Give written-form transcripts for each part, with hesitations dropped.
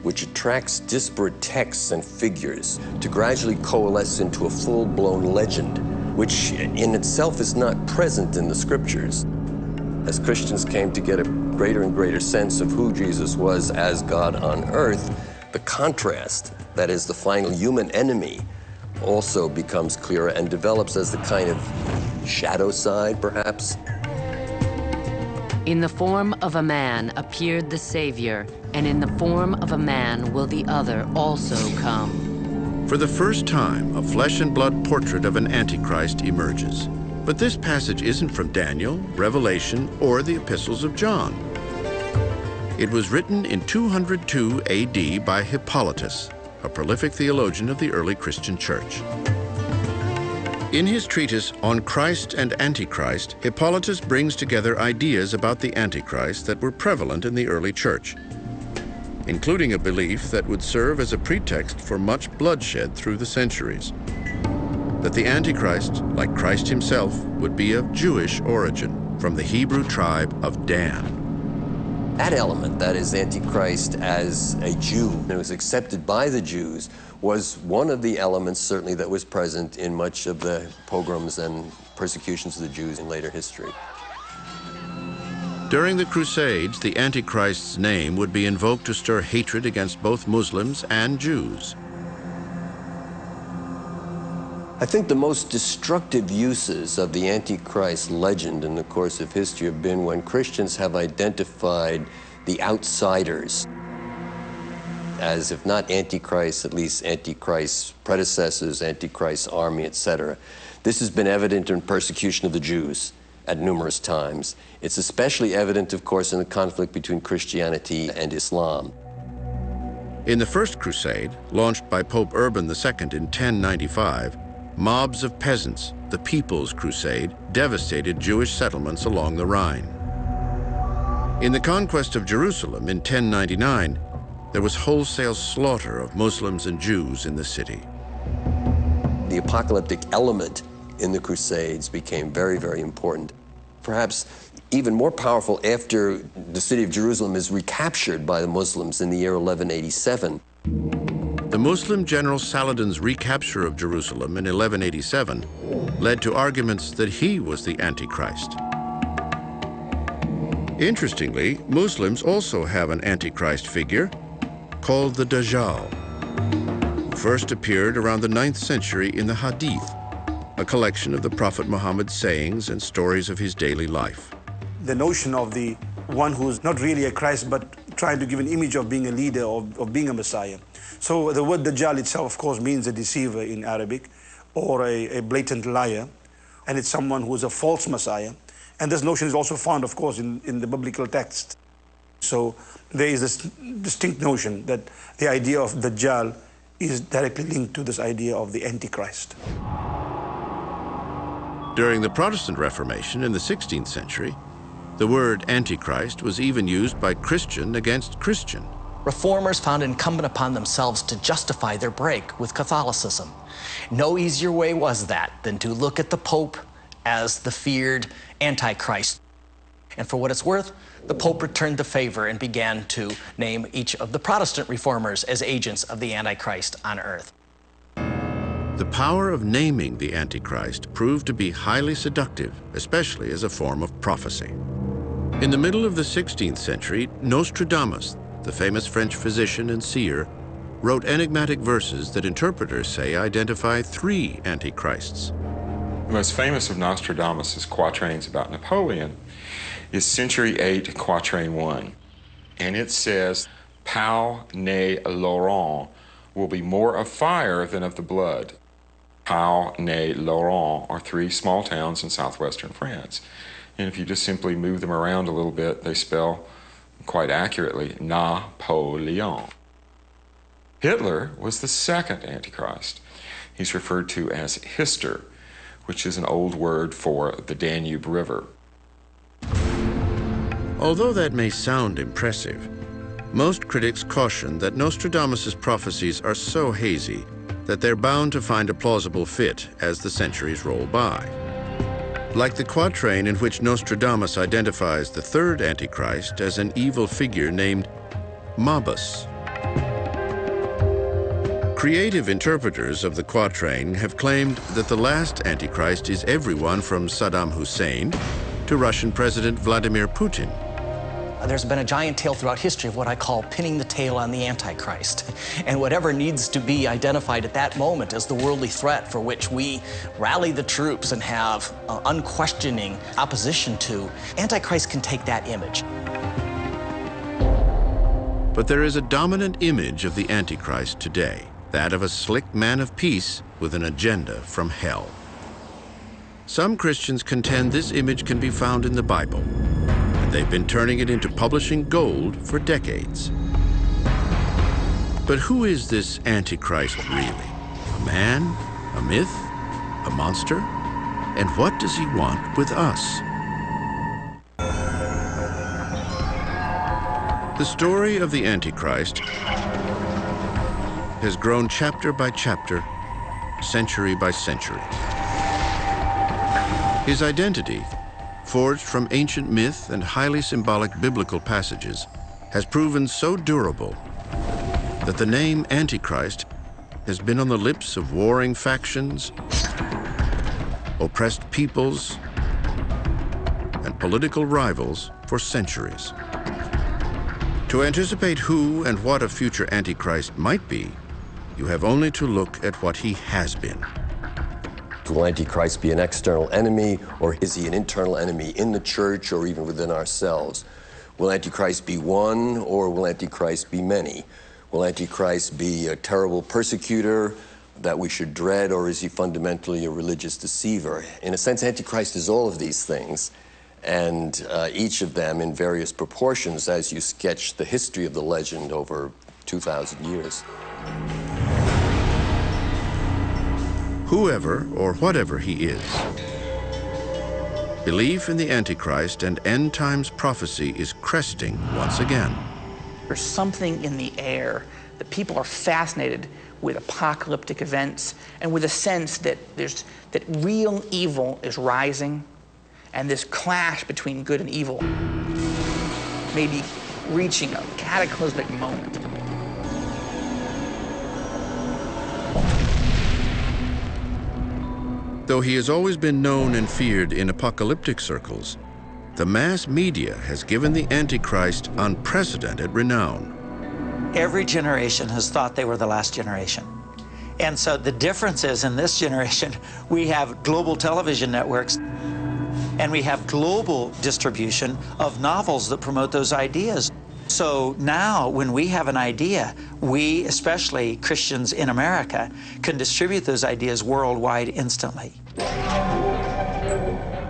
which attracts disparate texts and figures to gradually coalesce into a full-blown legend, which in itself is not present in the scriptures. As Christians came to get a greater and greater sense of who Jesus was as God on earth, the contrast, that is the final human enemy, also becomes clearer and develops as the kind of shadow side, perhaps. In the form of a man appeared the Savior, and in the form of a man will the other also come. For the first time, a flesh and blood portrait of an Antichrist emerges. But this passage isn't from Daniel, Revelation, or the epistles of John. It was written in 202 AD by Hippolytus, a prolific theologian of the early Christian church. In his treatise On Christ and Antichrist, Hippolytus brings together ideas about the Antichrist that were prevalent in the early church, including a belief that would serve as a pretext for much bloodshed through the centuries. That the Antichrist, like Christ himself, would be of Jewish origin, from the Hebrew tribe of Dan. That element, that is Antichrist as a Jew, and was accepted by the Jews, was one of the elements certainly that was present in much of the pogroms and persecutions of the Jews in later history. During the Crusades, the Antichrist's name would be invoked to stir hatred against both Muslims and Jews. I think the most destructive uses of the Antichrist legend in the course of history have been when Christians have identified the outsiders as, if not Antichrist, at least Antichrist's predecessors, Antichrist's army, etc. This has been evident in persecution of the Jews at numerous times. It's especially evident, of course, in the conflict between Christianity and Islam. In the First Crusade, launched by Pope Urban II in 1095, mobs of peasants, the People's Crusade, devastated Jewish settlements along the Rhine. In the conquest of Jerusalem in 1099, there was wholesale slaughter of Muslims and Jews in the city. The apocalyptic element in the Crusades became very, very important. Perhaps even more powerful after the city of Jerusalem is recaptured by the Muslims in the year 1187. The Muslim general Saladin's recapture of Jerusalem in 1187 led to arguments that he was the Antichrist. Interestingly, Muslims also have an Antichrist figure called the Dajjal, who first appeared around the 9th century in the Hadith, a collection of the Prophet Muhammad's sayings and stories of his daily life. The notion of the one who's not really a Christ, but trying to give an image of being a leader, of being a Messiah. So the word Dajjal itself, of course, means a deceiver in Arabic, or a blatant liar, and it's someone who is a false Messiah. And this notion is also found, of course, in the biblical text. So there is this distinct notion that the idea of Dajjal is directly linked to this idea of the Antichrist. During the Protestant Reformation in the 16th century, the word Antichrist was even used by Christian against Christian. Reformers found it incumbent upon themselves to justify their break with Catholicism. No easier way was that than to look at the Pope as the feared Antichrist. And for what it's worth, the Pope returned the favor and began to name each of the Protestant reformers as agents of the Antichrist on earth. The power of naming the Antichrist proved to be highly seductive, especially as a form of prophecy. In the middle of the 16th century, Nostradamus, the famous French physician and seer, wrote enigmatic verses that interpreters say identify 3 Antichrists. The most famous of Nostradamus' quatrains about Napoleon is Century 8, Quatrain 1. And it says, Pau ne Laurent will be more of fire than of the blood. Pau ne Laurent are 3 small towns in southwestern France. And if you just simply move them around a little bit, they spell quite accurately Napoleon. Hitler was the second Antichrist. He's referred to as Hister, which is an old word for the Danube River. Although that may sound impressive, most critics caution that Nostradamus' prophecies are so hazy that they're bound to find a plausible fit as the centuries roll by. Like the quatrain in which Nostradamus identifies the 3rd Antichrist as an evil figure named Mabus. Creative interpreters of the quatrain have claimed that the last Antichrist is everyone from Saddam Hussein to Russian President Vladimir Putin. There's been a giant tale throughout history of what I call pinning the tail on the Antichrist. And whatever needs to be identified at that moment as the worldly threat for which we rally the troops and have unquestioning opposition to, Antichrist can take that image. But there is a dominant image of the Antichrist today, that of a slick man of peace with an agenda from hell. Some Christians contend this image can be found in the Bible, and they've been turning it into publishing gold for decades. But who is this Antichrist really? A man? A myth? A monster? And what does he want with us? The story of the Antichrist has grown chapter by chapter, century by century. His identity, forged from ancient myth and highly symbolic biblical passages, has proven so durable that the name Antichrist has been on the lips of warring factions, oppressed peoples, and political rivals for centuries. To anticipate who and what a future Antichrist might be, you have only to look at what he has been. Will Antichrist be an external enemy, or is he an internal enemy in the church or even within ourselves? Will Antichrist be one, or will Antichrist be many? Will Antichrist be a terrible persecutor that we should dread, or is he fundamentally a religious deceiver? In a sense, Antichrist is all of these things, and each of them in various proportions as you sketch the history of the legend over 2,000 years. Whoever or whatever he is, belief in the Antichrist and end times prophecy is cresting once again. There's something in the air that people are fascinated with apocalyptic events and with a sense that real evil is rising, and this clash between good and evil may be reaching a cataclysmic moment. Though he has always been known and feared in apocalyptic circles, the mass media has given the Antichrist unprecedented renown. Every generation has thought they were the last generation. And so the difference is, in this generation, we have global television networks and we have global distribution of novels that promote those ideas. So now, when we have an idea, we, especially Christians in America, can distribute those ideas worldwide instantly.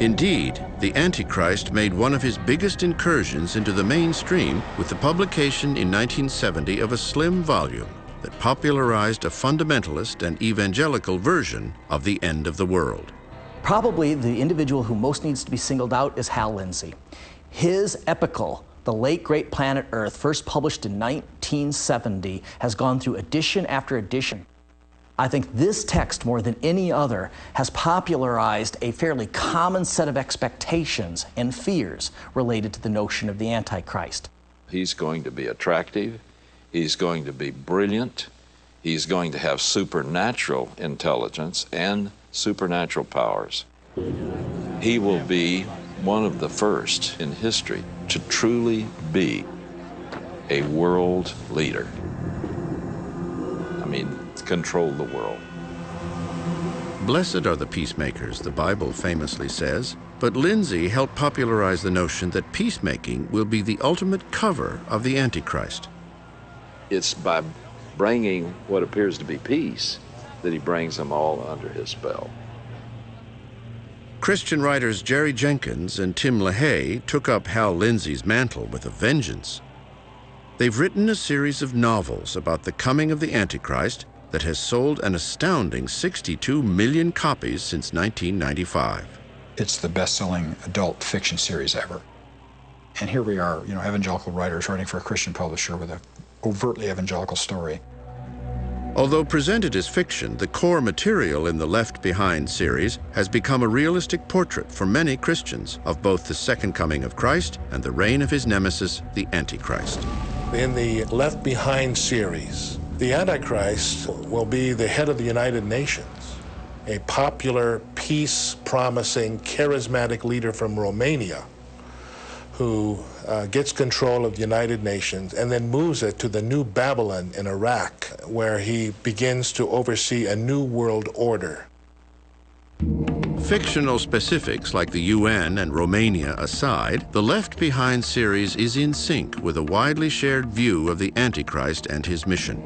Indeed, the Antichrist made one of his biggest incursions into the mainstream with the publication in 1970 of a slim volume that popularized a fundamentalist and evangelical version of the end of the world. Probably the individual who most needs to be singled out is Hal Lindsey. His epical, The Late Great Planet Earth, first published in 1970, has gone through edition after edition. I think this text, more than any other, has popularized a fairly common set of expectations and fears related to the notion of the Antichrist. He's going to be attractive, he's going to be brilliant, he's going to have supernatural intelligence and supernatural powers. He will be one of the first in history to truly be a world leader. I mean, control the world. Blessed are the peacemakers, the Bible famously says, but Lindsey helped popularize the notion that peacemaking will be the ultimate cover of the Antichrist. It's by bringing what appears to be peace that he brings them all under his spell. Christian writers Jerry Jenkins and Tim LaHaye took up Hal Lindsey's mantle with a vengeance. They've written a series of novels about the coming of the Antichrist that has sold an astounding 62 million copies since 1995. It's the best-selling adult fiction series ever. And here we are, evangelical writers writing for a Christian publisher with an overtly evangelical story. Although presented as fiction, the core material in the Left Behind series has become a realistic portrait for many Christians of both the second coming of Christ and the reign of his nemesis, the Antichrist. In the Left Behind series, The Antichrist will be the head of the United Nations, a popular, peace-promising, charismatic leader from Romania who gets control of the United Nations and then moves it to the New Babylon in Iraq, where he begins to oversee a new world order. Fictional specifics like the UN and Romania aside, the Left Behind series is in sync with a widely shared view of the Antichrist and his mission.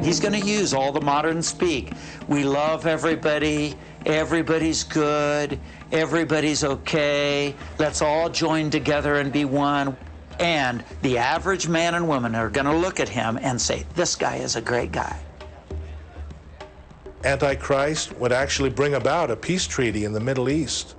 He's going to use all the modern speak. We love everybody, everybody's good, everybody's okay, let's all join together and be one. And the average man and woman are going to look at him and say, this guy is a great guy. Antichrist would actually bring about a peace treaty in the Middle East,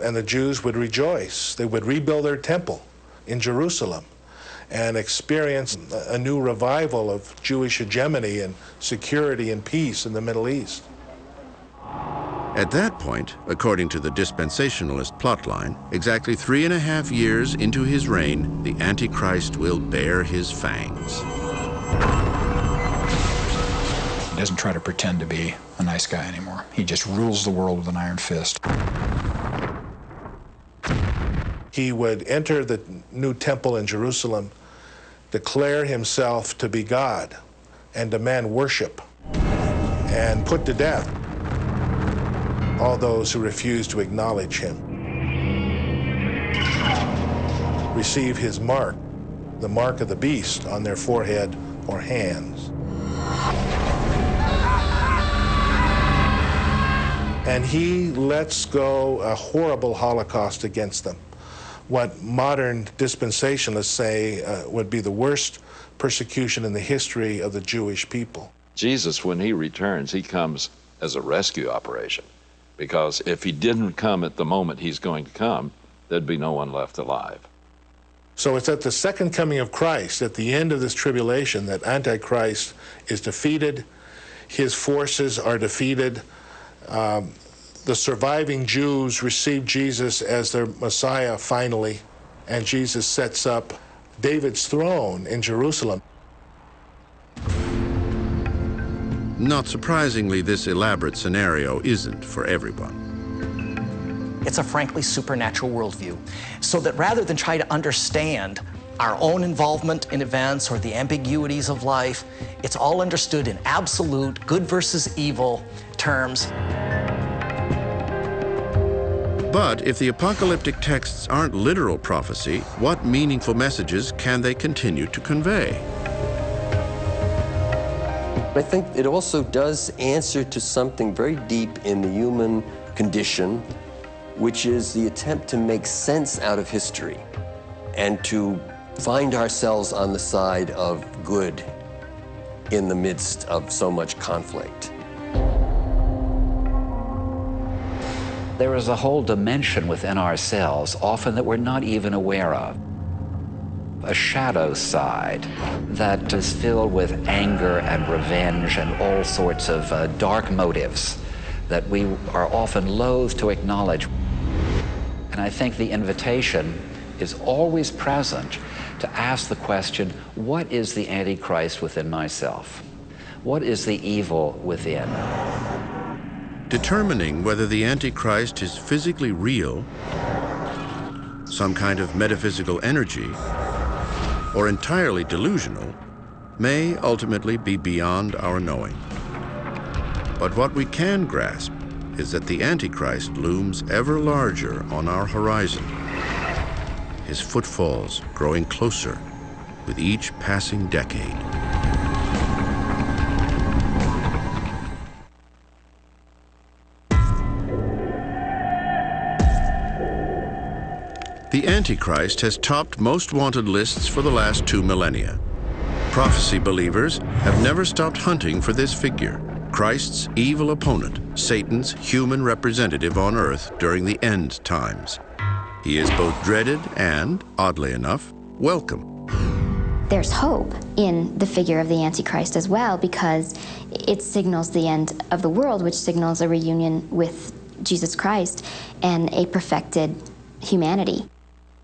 and the Jews would rejoice. They would rebuild their temple in Jerusalem and experience a new revival of Jewish hegemony and security and peace in the Middle East. At that point, according to the dispensationalist plotline, exactly 3.5 years into his reign, the Antichrist will bare his fangs. He doesn't try to pretend to be a nice guy anymore. He just rules the world with an iron fist. He would enter the new temple in Jerusalem, declare himself to be God, and demand worship, and put to death all those who refuse to acknowledge him. Receive his mark, the mark of the beast, on their forehead or hands. And he lets go a horrible Holocaust against them. What modern dispensationalists say would be the worst persecution in the history of the Jewish people. Jesus, when he returns, he comes as a rescue operation, because if he didn't come at the moment he's going to come, there'd be no one left alive. So it's at the second coming of Christ, at the end of this tribulation, that Antichrist is defeated, his forces are defeated, the surviving Jews receive Jesus as their Messiah finally, and Jesus sets up David's throne in Jerusalem. Not surprisingly, this elaborate scenario isn't for everyone. It's a frankly supernatural worldview, so that rather than try to understand our own involvement in events or the ambiguities of life, it's all understood in absolute good versus evil terms. But if the apocalyptic texts aren't literal prophecy, what meaningful messages can they continue to convey? I think it also does answer to something very deep in the human condition, which is the attempt to make sense out of history and to find ourselves on the side of good in the midst of so much conflict. There is a whole dimension within ourselves, often that we're not even aware of. A shadow side that is filled with anger and revenge and all sorts of dark motives that we are often loath to acknowledge. And I think the invitation is always present to ask the question, what is the Antichrist within myself? What is the evil within? Determining whether the Antichrist is physically real, some kind of metaphysical energy, or entirely delusional, may ultimately be beyond our knowing. But what we can grasp is that the Antichrist looms ever larger on our horizon, his footfalls growing closer with each passing decade. The Antichrist has topped most wanted lists for the last 2 millennia. Prophecy believers have never stopped hunting for this figure, Christ's evil opponent, Satan's human representative on earth during the end times. He is both dreaded and, oddly enough, welcome. There's hope in the figure of the Antichrist as well, because it signals the end of the world, which signals a reunion with Jesus Christ and a perfected humanity.